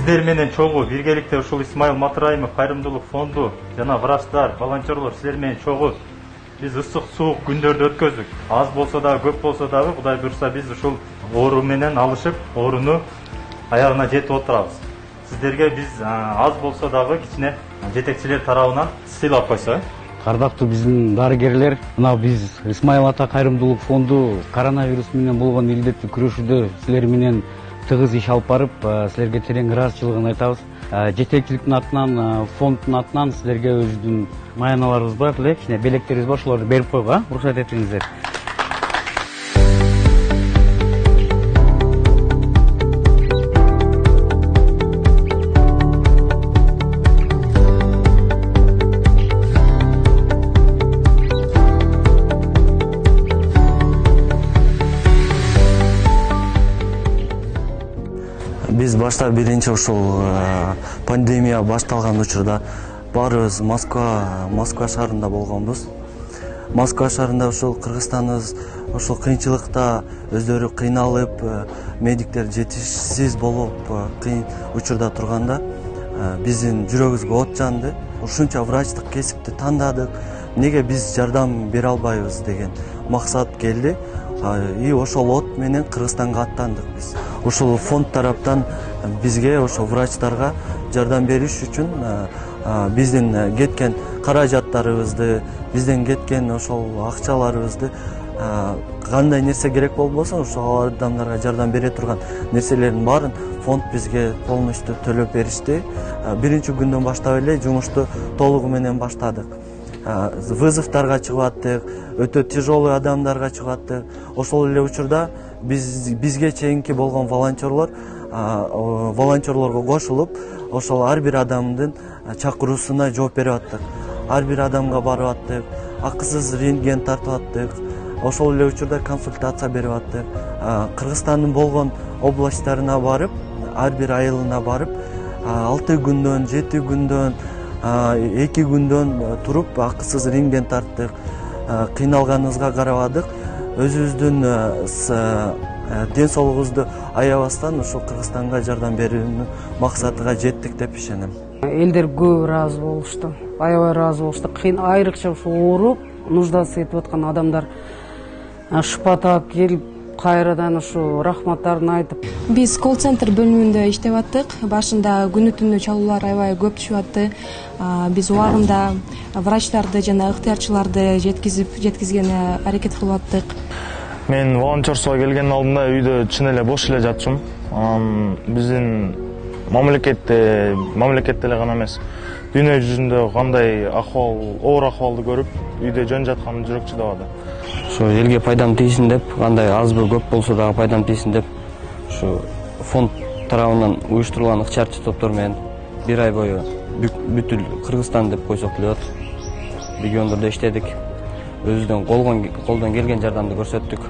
Сиздер менен чогуу биргеликте ушул Исмаил Матраимов кайрымдуулук фонду жана врачтар, волонтерлор силер менен чогуу биз ысык суук күндөрдү өткөздүк. Аз болсо дагы, көп болсо дагы, Кудай буйрса биз ушул оору менен алышып, ооруну аягына жетип отурабыз. Сиздерге биз аз болсо дагы кичине жетекчилер тарабынан сыйлап койсо. Кардактуу биздин дарыгерлер, мына биз Исмаил ата кайрымдуулук фонду коронавирус менен болгон илдетти күрөшүүдө силер менен тыгыз иш алып барып, силерге терең ыраазычылыгын айтабыз. Жетекчиликтин атынан, фонддун атынан силерге өзүбүздүн маяналарыбыз бар эле, кичине белектерибиз бар, ошолорду берип койгула, уруксат этиңиздер. Биз башта биринчи ушул пандемия башталган учурда баарыбыз Москва шаарында болгонбуз. Москва шаарында ушул Кыргызстаныбыз ушул кыйынчылыкта өздөрү кыйналып, медиктер жетишсиз болуп кыйын учурда турганда биздин жүрөгүбүзгө от жанды. Ушунча врачтык кесипти тандадык. Неге биз жардам бере албайбыз деген максат келди. И ошол от менен Кыргызстанга аттандык биз. Ушул фонд тараптан бизге, ошол врачтарга жардам бериш үчүн биздин кеткен каражаттарыбызды, бизден кеткен ошол акчаларыбызды, кандай нерсе керек болбосо ошол адамдарга жардам бере турган нерселердин баарын фонд бизге полностью төлөп беришти. Биринчи күндөн баштап эле жумушту толугу менен баштадык. Вызовтарга чыгып аттык, өтө тяжелый адамдарга чыгып аттык. Ошол эле учурда бизге чейинки болгон волонтерлорго кошулуп, ошол ар бир адамдын чакыруусуна жооп берип аттык. Ар бир адамга барып аттык, акысыз рентген тартып аттык. Ошол эле учурда консультация берип аттык. Кыргызстандын болгон областтарына барып, ар бир айылына барып, 6 күндөн, 7 күндөн, 2 күндөн туруп акысыз рентген тарттык. Кыйналганыбызга карабадык. Өзүбүздүн ден соолугубузду аябастан ушул Кыргызстанга жардам берүүнүн максатыга жеттик деп ишенем. Элдер көп ыраазы болушту, аябай ыраазы болушту. Кыйын айрыкча ушул ооруп, нуждасы этип аткан адамдар шыпа таап келип, кайрадан ушу рахматтарын айтып. Биз колл-центр бөлүмүндө иштеп аттык. Башында күнү-түнү чалуулар аябай көп түшүп атты. Биз убагында врачтарды жана ыктыярчыларды жеткизгене аракет кылып аттык. Мен волонтерствого келген алдында үйдө чын эле бош эле жатчумун. Биздин мамлекетте эле гана эмес, дүйнө жүзүндө кандай ахвал, оор ахвалды көрүп, үйдө жөн жатканым жүрөк чыдабады. Ошо элге пайдам тийсин деп, кандай азбы көп болсо дагы пайдам тийсин деп, ушу фонд тарабынан уюштурулган ыктыярчы топтор менен 1 ай бою бүтүл Кыргызстан деп койсок деле болот. Региондордо иштедик. Өзүбүздөн колдон келген жардамды көрсөттүк.